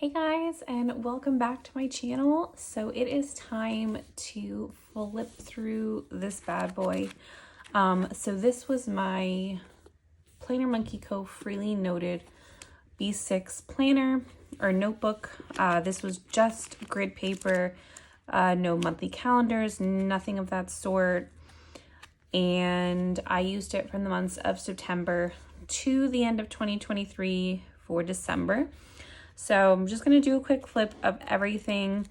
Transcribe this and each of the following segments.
Hey guys, and welcome back to my channel. So it is time to flip through this bad boy. So this was my Planner Monkey Co. freely noted B6 planner or notebook. This was just grid paper, no monthly calendars, nothing of that sort. And I used it from the months of September to the end of 2023 for December. So I'm just going to do a quick flip of everything.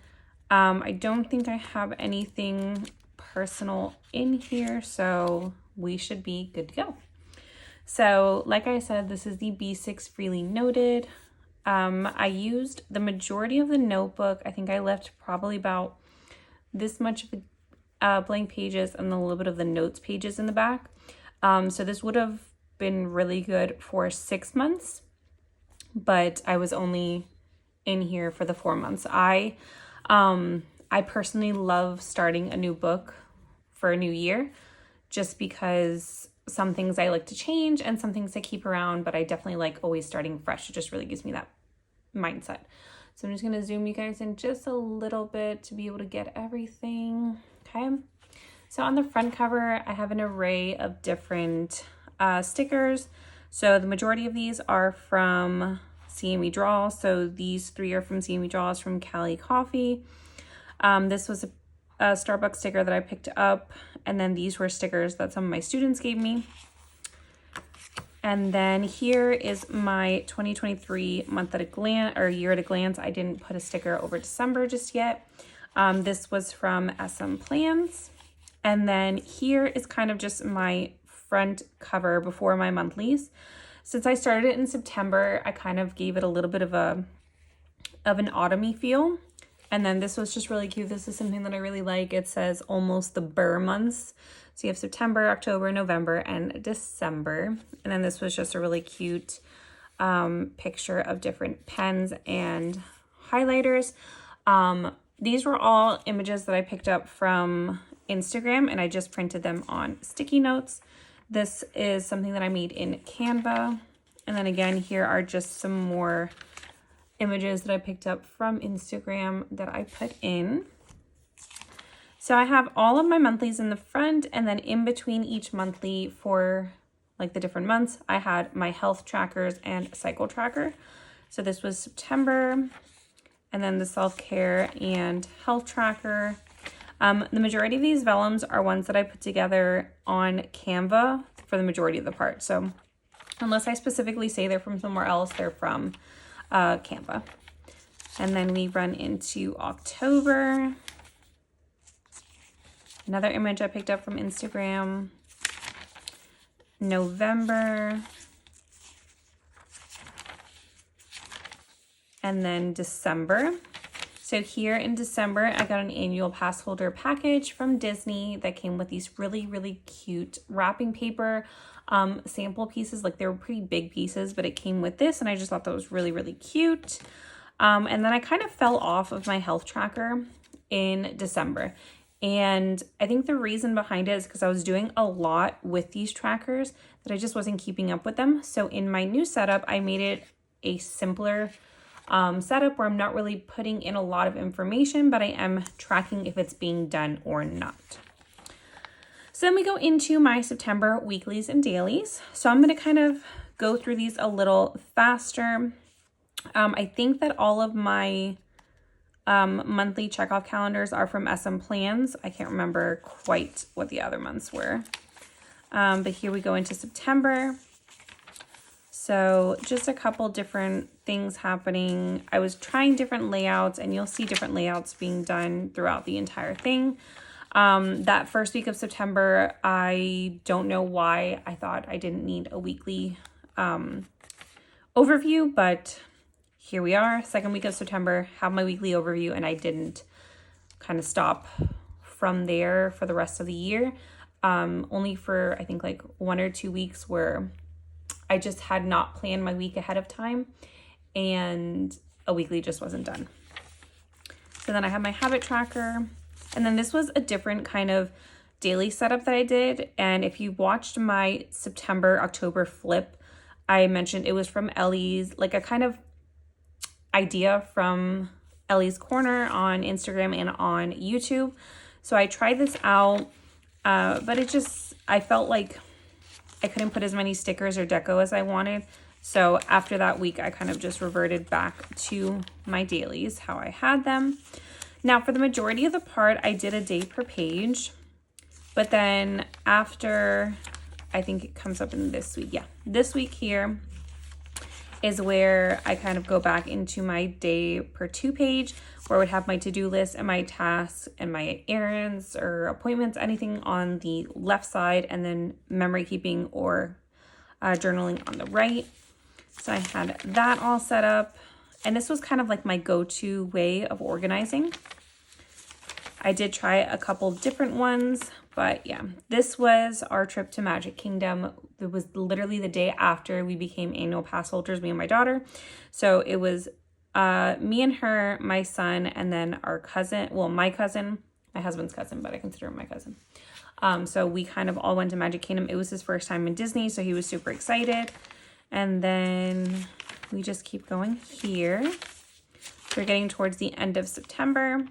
I don't think I have anything personal in here, so we should be good to go. So like I said, this is the B6 freely noted. I used the majority of the notebook. I think I left probably about this much of the blank pages and a little bit of the notes pages in the back. So this would have been really good for 6 months. But I was only in here for the 4 months. I personally love starting a new book for a new year, just because some things I like to change and some things I keep around, but I definitely like always starting fresh. It just really gives me that mindset. So I'm just going to zoom you guys in just a little bit to be able to get everything. Okay. So on the front cover, I have an array of different stickers. So the majority of these are from CME Draw. So these 3 are from CME Draws from Cali Coffee. This was a Starbucks sticker that I picked up. And then these were stickers that some of my students gave me. And then here is my 2023 month at a glance or year at a glance. I didn't put a sticker over December just yet. This was from SM Plans. And then here is kind of just my front cover before my monthlies. Since I started it in September, I kind of gave it a little bit of an autumny feel. And then this was just really cute. This is something that I really like. It says almost the Burr months. So you have September, October, November, and December. And then this was just a really cute picture of different pens and highlighters. These were all images that I picked up from Instagram, and I just printed them on sticky notes. This is something that I made in Canva. And then again, here are just some more images that I picked up from Instagram that I put in. So I have all of my monthlies in the front, and then in between each monthly for like the different months, I had my health trackers and cycle tracker. So this was September, and then the self-care and health tracker. The majority of these vellums are ones that I put together on Canva for the majority of the part. So unless I specifically say they're from somewhere else, they're from Canva. And then we run into October. Another image I picked up from Instagram. November. And then December. So here in December, I got an annual pass holder package from Disney that came with these really, really cute wrapping paper sample pieces. Like they were pretty big pieces, but it came with this, and I just thought that was really, really cute. And then I kind of fell off of my health tracker in December. And I think the reason behind it is because I was doing a lot with these trackers that I just wasn't keeping up with them. So in my new setup, I made it a simpler setup where I'm not really putting in a lot of information, but I am tracking if it's being done or not. So then we go into my September weeklies and dailies. So I'm going to kind of go through these a little faster. I think that all of my monthly checkoff calendars are from SM Plans. I can't remember quite what the other months were. But here we go into September. So just a couple different things happening. I was trying different layouts, and you'll see different layouts being done throughout the entire thing. That first week of September, I don't know why I thought I didn't need a weekly overview, but here we are. Second week of September, have my weekly overview, and I didn't kind of stop from there for the rest of the year. Only for, I think, like 1 or 2 weeks where I just had not planned my week ahead of time, and a weekly just wasn't done. So then I have my habit tracker, and then this was a different kind of daily setup that I did. And if you watched my September, October flip, I mentioned it was from Ellie's, like a kind of idea from Ellie's Corner on Instagram and on YouTube. So I tried this out, but I felt like I couldn't put as many stickers or deco as I wanted. So after that week, I kind of just reverted back to my dailies, how I had them. Now for the majority of the part, I did a day per page, but then after, I think it comes up in this week. Yeah, this week here is where I kind of go back into my day per 2 page, where I would have my to-do list and my tasks and my errands or appointments, anything on the left side, and then memory keeping or journaling on the right. So I had that all set up, and this was kind of like my go-to way of organizing. I did try a couple different ones, but yeah, this was our trip to Magic Kingdom. It was literally the day after we became annual pass holders, me and my daughter. So it was me and her, my son, and then our cousin, well, my cousin, my husband's cousin, but I consider him my cousin. So we kind of all went to Magic Kingdom. It was his first time in Disney, so he was super excited. And then we just keep going here. We're getting towards the end of September.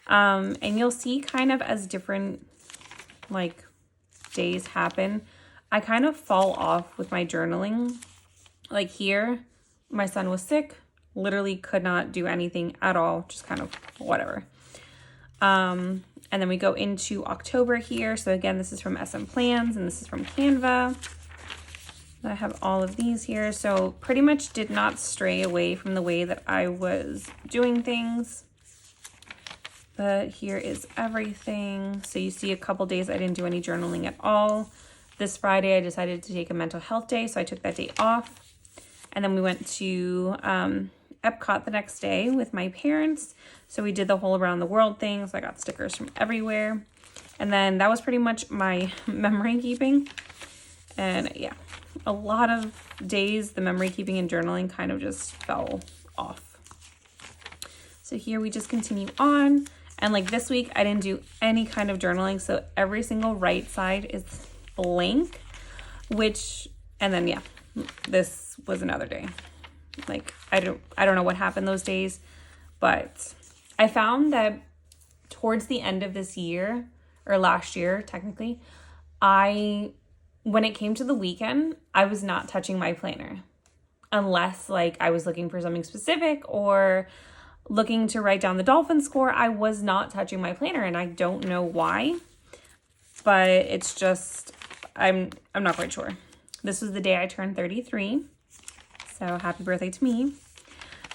And you'll see kind of as different like days happen, I kind of fall off with my journaling. Like here, my son was sick, literally could not do anything at all, just kind of whatever. And then we go into October here. So again, this is from SM Plans and this is from Canva. I have all of these here. So pretty much did not stray away from the way that I was doing things. But here is everything. So you see a couple days I didn't do any journaling at all. This Friday I decided to take a mental health day, so I took that day off. And then we went to Epcot the next day with my parents. So we did the whole around the world thing. So I got stickers from everywhere. And then that was pretty much my memory keeping. And yeah, a lot of days the memory keeping and journaling kind of just fell off. So here we just continue on. And like this week, I didn't do any kind of journaling. So every single right side is blank, and then yeah, this was another day. Like, I don't know what happened those days, but I found that towards the end of this year, or last year, technically, when it came to the weekend, I was not touching my planner unless like I was looking for something specific or looking to write down the dolphin score. I was not touching my planner, and I don't know why, but it's just, I'm not quite sure. This was the day I turned 33, so happy birthday to me.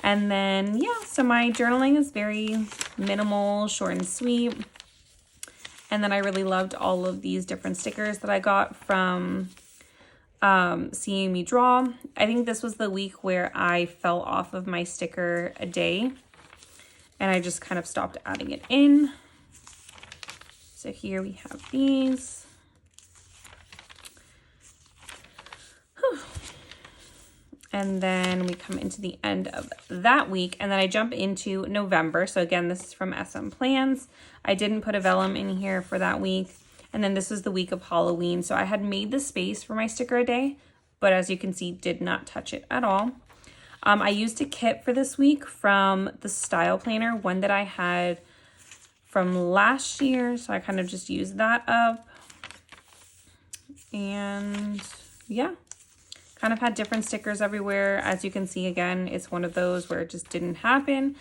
And then, yeah, so my journaling is very minimal, short and sweet. And then I really loved all of these different stickers that I got from Seeing Me Draw. I think this was the week where I fell off of my sticker a day, and I just kind of stopped adding it in. So here we have these. Whew. And then we come into the end of that week, and then I jump into November. So again, this is from SM Plans. I didn't put a vellum in here for that week. And then this was the week of Halloween. So I had made the space for my sticker a day, but as you can see, did not touch it at all. I used a kit for this week from the Style Planner, one that I had from last year. So I kind of just used that up. And yeah, kind of had different stickers everywhere. As you can see, again, it's one of those where it just didn't happen.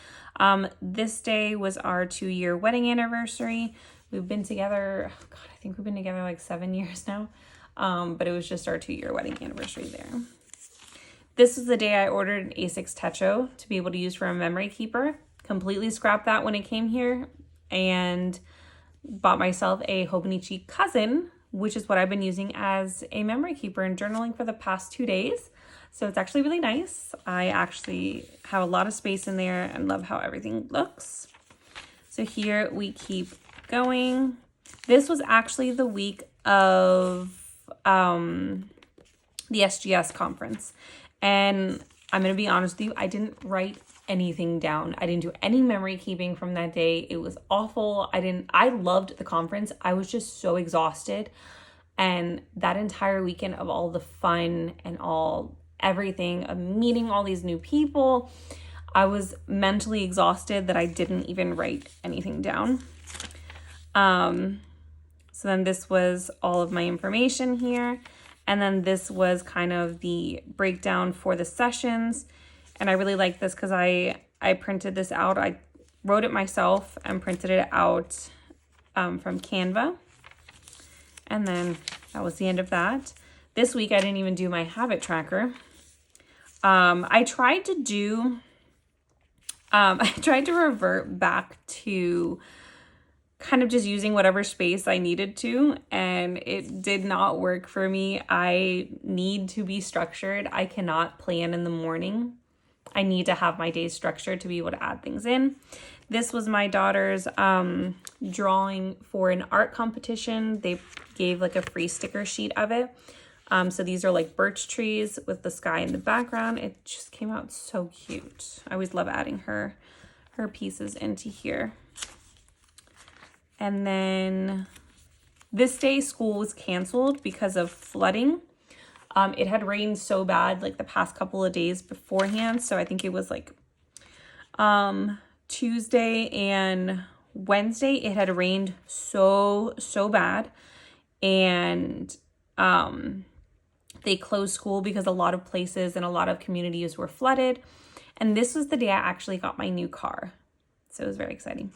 This day was our 2-year wedding anniversary. We've been together, oh God, I think we've been together like 7 years now. But it was just our 2-year wedding anniversary there. This is the day I ordered an A6 Techo to be able to use for a memory keeper. Completely scrapped that when it came here and bought myself a Hobonichi Cousin, which is what I've been using as a memory keeper and journaling for the past 2 days. So it's actually really nice. I actually have a lot of space in there and love how everything looks. So here we keep going. This was actually the week of the SGS conference. And I'm going to be honest with you, I didn't write anything down. I didn't do any memory keeping from that day. It was awful. I loved the conference. I was just so exhausted. And that entire weekend of all the fun and everything of meeting all these new people, I was mentally exhausted that I didn't even write anything down. So then this was all of my information here. And then this was kind of the breakdown for the sessions. And I really like this because I printed this out. I wrote it myself and printed it out from Canva. And then that was the end of that. This week, I didn't even do my habit tracker. I tried to revert back to kind of just using whatever space I needed to, and it did not work for me. I need to be structured. I cannot plan in the morning. I need to have my days structured to be able to add things in. This was my daughter's drawing for an art competition. They gave like a free sticker sheet of it. So these are like birch trees with the sky in the background. It just came out so cute. I always love adding her pieces into here. And then this day school was canceled because of flooding. It had rained so bad like the past couple of days beforehand. So I think it was like Tuesday and Wednesday. It had rained so bad. And they closed school because a lot of places and a lot of communities were flooded. And this was the day I actually got my new car. So it was very exciting.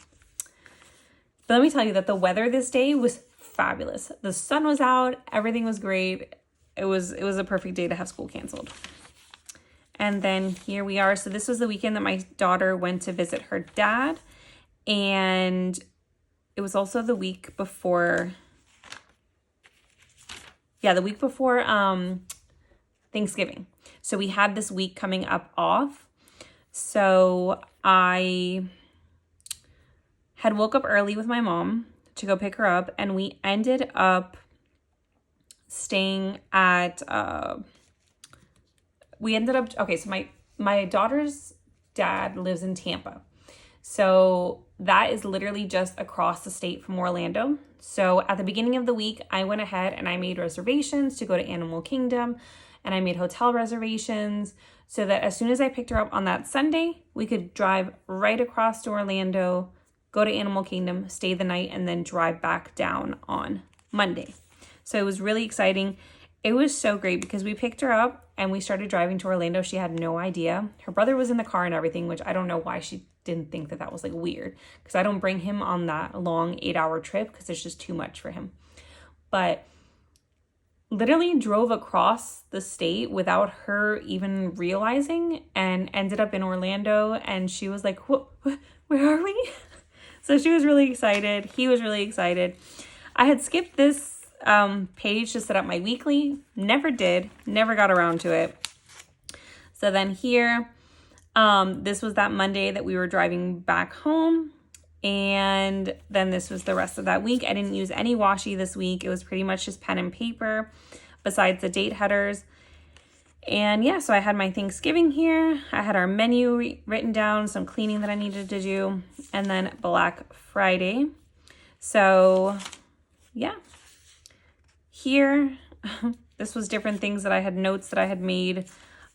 But let me tell you that the weather this day was fabulous. The sun was out, everything was great. It was a perfect day to have school canceled. And then here we are. So this was the weekend that my daughter went to visit her dad. And it was also the week before, Thanksgiving. So we had this week coming up off. So I had woke up early with my mom to go pick her up, and we ended up staying at, so my daughter's dad lives in Tampa. So that is literally just across the state from Orlando. So at the beginning of the week, I went ahead and I made reservations to go to Animal Kingdom, and I made hotel reservations so that as soon as I picked her up on that Sunday, we could drive right across to Orlando, go to Animal Kingdom, stay the night, and then drive back down on Monday. So it was really exciting. It was so great because we picked her up and we started driving to Orlando. She had no idea. Her brother was in the car and everything, which I don't know why she didn't think that was like weird, because I don't bring him on that long 8-hour trip because it's just too much for him. But literally drove across the state without her even realizing and ended up in Orlando. And she was like, where are we? So she was really excited. He was really excited. I had skipped this page to set up my weekly. Never got around to it. So then here, this was that Monday that we were driving back home. And then this was the rest of that week. I didn't use any washi this week. It was pretty much just pen and paper besides the date headers. And yeah, so I had my Thanksgiving here. I had our menu written down, some cleaning that I needed to do, and then Black Friday. So yeah, here, this was different things that I had, notes that I had made,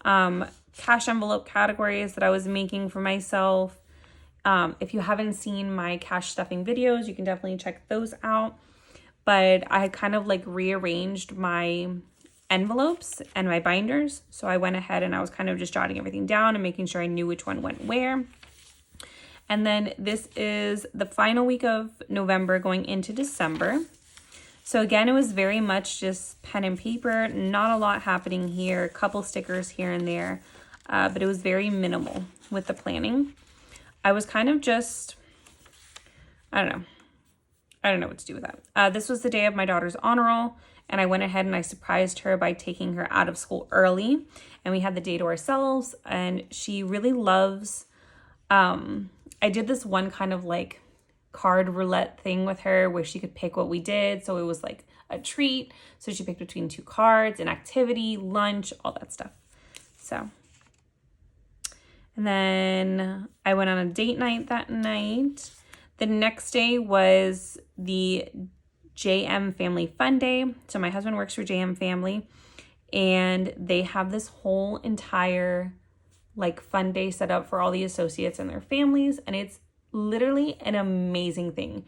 cash envelope categories that I was making for myself. If you haven't seen my cash stuffing videos, you can definitely check those out. But I had kind of like rearranged my envelopes and my binders. So I went ahead and I was kind of just jotting everything down and making sure I knew which one went where. And then this is the final week of November going into December. So again, it was very much just pen and paper, not a lot happening here, a couple stickers here and there, but it was very minimal with the planning. I was kind of just, I don't know what to do with that. This was the day of my daughter's honor roll, and I went ahead and I surprised her by taking her out of school early, and we had the day to ourselves. And she really loves, I did this one kind of like card roulette thing with her where she could pick what we did. So it was like a treat. So she picked between 2 cards, an activity, lunch, all that stuff. So, and then I went on a date night that night. The next day was the JM Family Fun Day. So my husband works for JM Family, and they have this whole entire like fun day set up for all the associates and their families, and it's literally an amazing thing.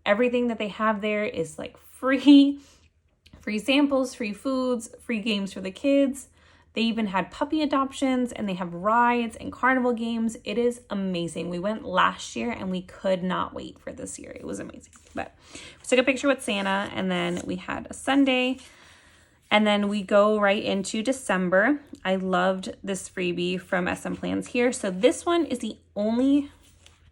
Everything that they have there is like free samples, free foods, free games for the kids. They even had puppy adoptions, and they have rides and carnival games. It is amazing. We went last year and we could not wait for this year. It was amazing. But we took a picture with Santa, and then we had a Sunday, and then we go right into December. I loved this freebie from SM Plans here. So this one is the only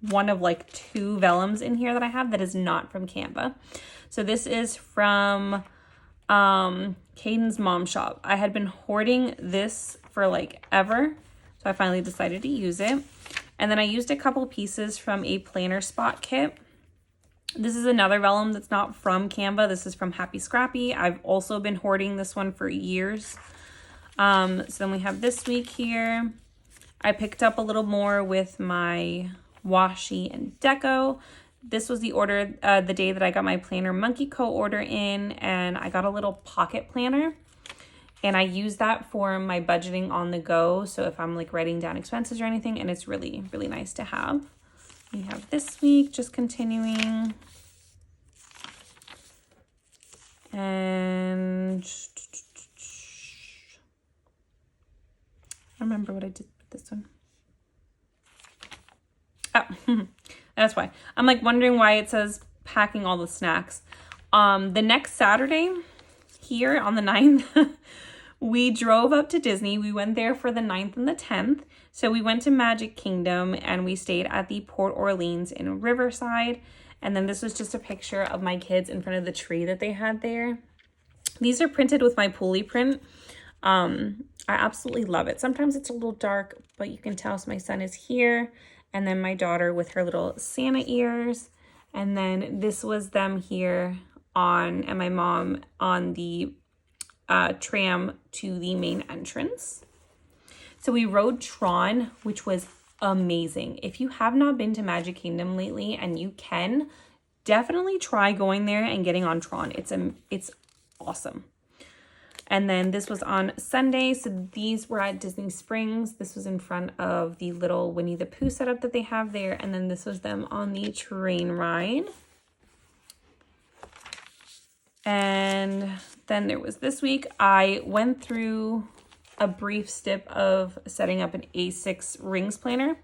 one of like 2 vellums in here that I have that is not from Canva. So this is from Caden's mom shop. I had been hoarding this for like ever, so I finally decided to use it. And then I used a couple pieces from a planner spot kit. This is another vellum that's not from Canva. This is from Happy Scrappy. I've also been hoarding this one for years. So then we have this week here. I picked up a little more with my washi and deco. This was the order, the day that I got my planner Monkey Co order in, and I got a little pocket planner, and I use that for my budgeting on the go. So if I'm like writing down expenses or anything, and it's really, really nice to have. We have this week, just continuing. And I remember what I did with this one. Oh, that's why. I'm like wondering why it says packing all the snacks. The next Saturday here on the 9th, we drove up to Disney. We went there for the 9th and the 10th. So we went to Magic Kingdom, and we stayed at the Port Orleans in Riverside. And then this was just a picture of my kids in front of the tree that they had there. These are printed with my pulley print. I absolutely love it. Sometimes it's a little dark, but you can tell my son is here. And then my daughter with her little Santa ears. And then this was them here on, and my mom on the tram to the main entrance. So we rode Tron, which was amazing. If you have not been to Magic Kingdom lately, and you can, definitely try going there and getting on Tron. It's awesome. And then this was on Sunday. So these were at Disney Springs. This was in front of the little Winnie the Pooh setup that they have there. And then this was them on the train ride. And then there was this week. I went through a brief step of setting up an A6 rings planner.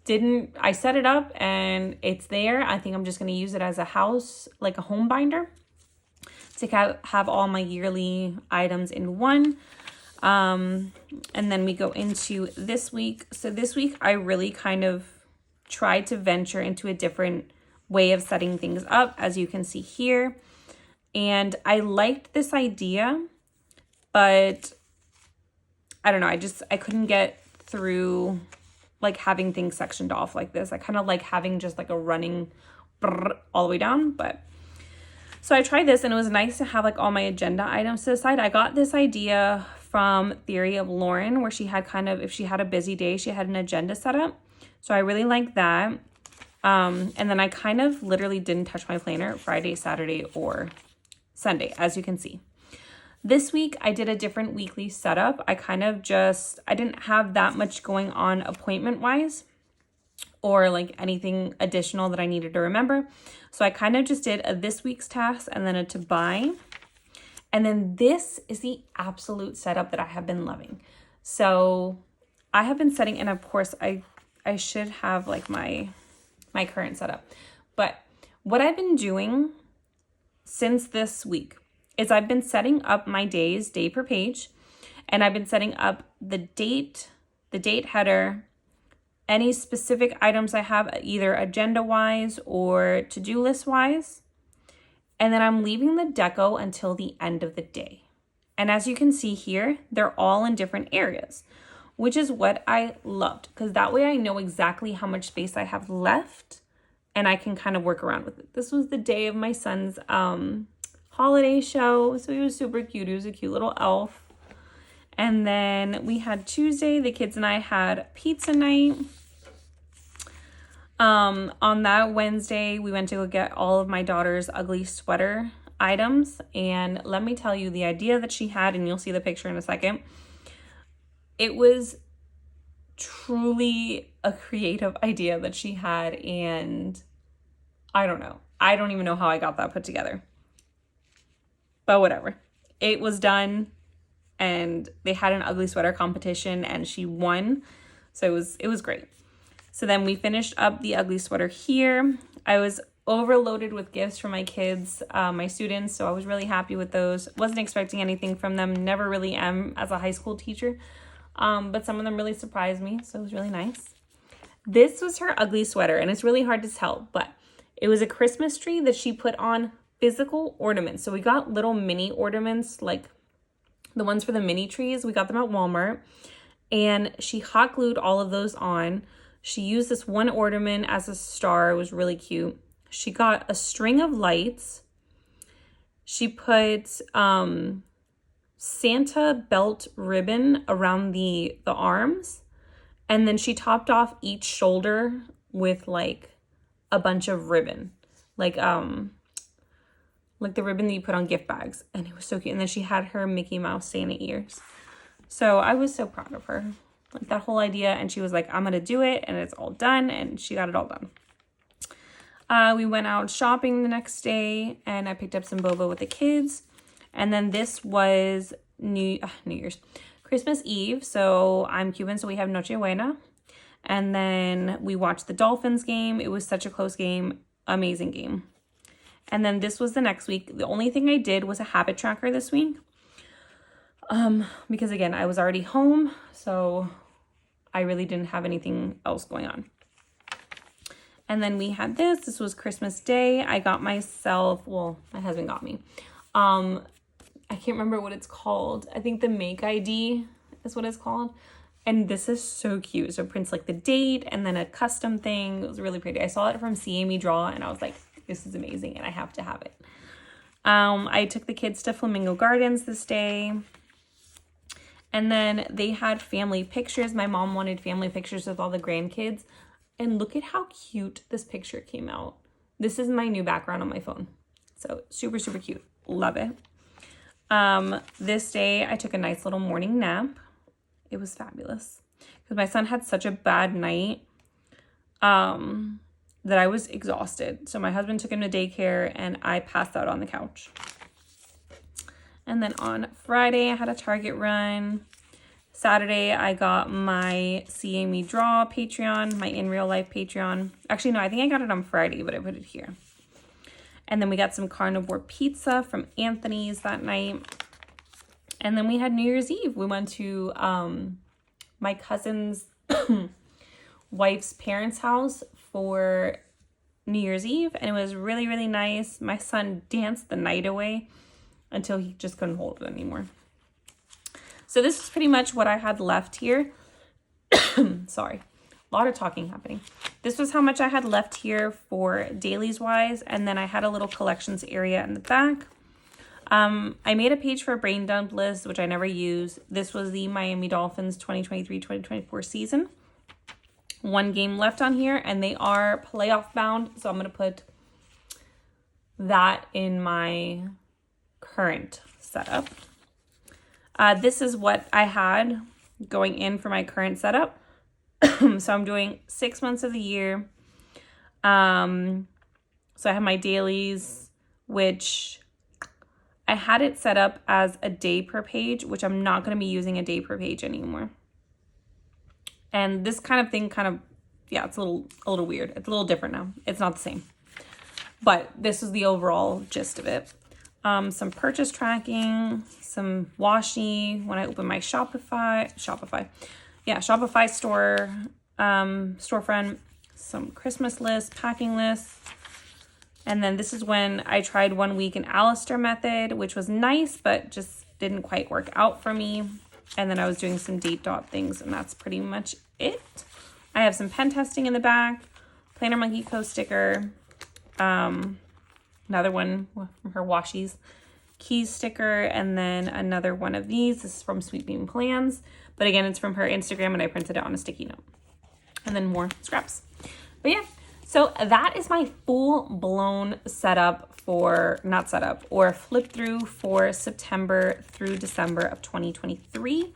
I set it up and it's there. I think I'm just going to use it as a house, like a home binder, to have all my yearly items in one. And then we go into this week. So this week I really kind of tried to venture into a different way of setting things up, as you can see here. And I liked this idea, but I don't know, I couldn't get through like having things sectioned off like this. I kind of like having just like a running all the way down, but so I tried this, and it was nice to have like all my agenda items to the side. I got this idea from Theory of Lauren, where she had kind of, if she had a busy day, she had an agenda set up. So I really like that. And then I kind of literally didn't touch my planner Friday, Saturday, or Sunday, as you can see. This week, I did a different weekly setup. I didn't have that much going on appointment-wise, or like anything additional that I needed to remember. So I kind of just did a this week's task and then a to buy. And then this is the absolute setup that I have been loving. So I have been setting, and of course I should have like my current setup. But what I've been doing since this week is I've been setting up my days, day per page, and I've been setting up the date header, any specific items I have, either agenda-wise or to-do list-wise. And then I'm leaving the deco until the end of the day. And as you can see here, they're all in different areas, which is what I loved, because that way I know exactly how much space I have left and I can kind of work around with it. This was the day of my son's holiday show, so he was super cute. He was a cute little elf. And then we had Tuesday, the kids and I had pizza night. On that Wednesday, we went to go get all of my daughter's ugly sweater items. And let me tell you, the idea that she had, and you'll see the picture in a second, it was truly a creative idea that she had, and I don't know. I don't even know how I got that put together. But whatever. It was done, and they had an ugly sweater competition and she won. So it was great. So then we finished up the ugly sweater here. I was overloaded with gifts for my kids, my students, so I was really happy with those. Wasn't expecting anything from them, never really am as a high school teacher, but some of them really surprised me, so it was really nice. This was her ugly sweater, and it's really hard to tell, but it was a Christmas tree that she put on physical ornaments. So we got little mini ornaments, like the ones for the mini trees. We got them at Walmart, and she hot glued all of those on. She used this one ornament as a star. It was really cute. She got a string of lights. She put Santa belt ribbon around the arms. And then she topped off each shoulder with like a bunch of ribbon. Like the ribbon that you put on gift bags. And it was so cute. And then she had her Mickey Mouse Santa ears. So I was so proud of her. Like that whole idea. And she was like, I'm going to do it. And it's all done. And she got it all done. We went out shopping the next day, and I picked up some boba with the kids. And then this was New Year's, Christmas Eve. So I'm Cuban, so we have Noche Buena. And then we watched the Dolphins game. It was such a close game, amazing game. And then this was the next week. The only thing I did was a habit tracker this week. Because again, I was already home, so I really didn't have anything else going on. And then we had this. This was Christmas Day. I got myself, well, my husband got me. I can't remember what it's called. I think the Make ID is what it's called. And this is so cute. So it prints like the date and then a custom thing. It was really pretty. I saw it from CME Draw, and I was like, this is amazing, and I have to have it. I took the kids to Flamingo Gardens this day. And then they had family pictures. My mom wanted family pictures with all the grandkids. And look at how cute this picture came out. This is my new background on my phone. So super, super cute. Love it. This day I took a nice little morning nap. It was fabulous. Because my son had such a bad night that I was exhausted. So my husband took him to daycare and I passed out on the couch. And then on Friday I had a Target run. Saturday, I got my CME Draw Patreon, my In Real Life Patreon. Actually, no, I think I got it on Friday, but I put it here. And then we got some carnivore pizza from Anthony's that night. And then we had New Year's Eve. We went to my cousin's wife's parents' house for New Year's Eve. And it was really, really nice. My son danced the night away until he just couldn't hold it anymore. So this is pretty much what I had left here. Sorry, a lot of talking happening. This was how much I had left here for dailies wise. And then I had a little collections area in the back. I made a page for a brain dump list, which I never use. This was the Miami Dolphins 2023-2024 season. One game left on here, and they are playoff bound. So I'm going to put that in my current setup. This is what I had going in for my current setup. So I'm doing 6 months of the year. So I have my dailies, which I had it set up as a day per page, which I'm not going to be using a day per page anymore. And this kind of thing it's a little weird. It's a little different now. It's not the same. But this is the overall gist of it. Some purchase tracking, some washi when I open my Shopify store, storefront, some Christmas lists, packing lists. And then this is when I tried 1 week in Alistair method, which was nice, but just didn't quite work out for me. And then I was doing some date dot things, and that's pretty much it. I have some pen testing in the back, Planner Monkey Co. sticker, another one from her washies, keys sticker, and then another one of these. This is from Sweet Bean Plans, but again, it's from her Instagram, and I printed it on a sticky note. And then more scraps. But yeah, so that is my full-blown flip through for September through December of 2023.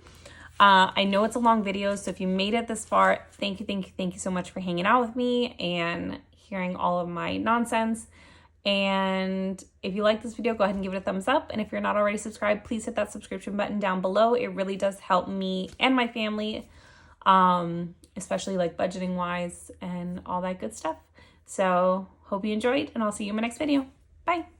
I know it's a long video, so if you made it this far, thank you so much for hanging out with me and hearing all of my nonsense. And if you like this video, go ahead and give it a thumbs up. And if you're not already subscribed, please hit that subscription button down below. It really does help me and my family, especially like budgeting wise and all that good stuff. So hope you enjoyed, and I'll see you in my next video. Bye.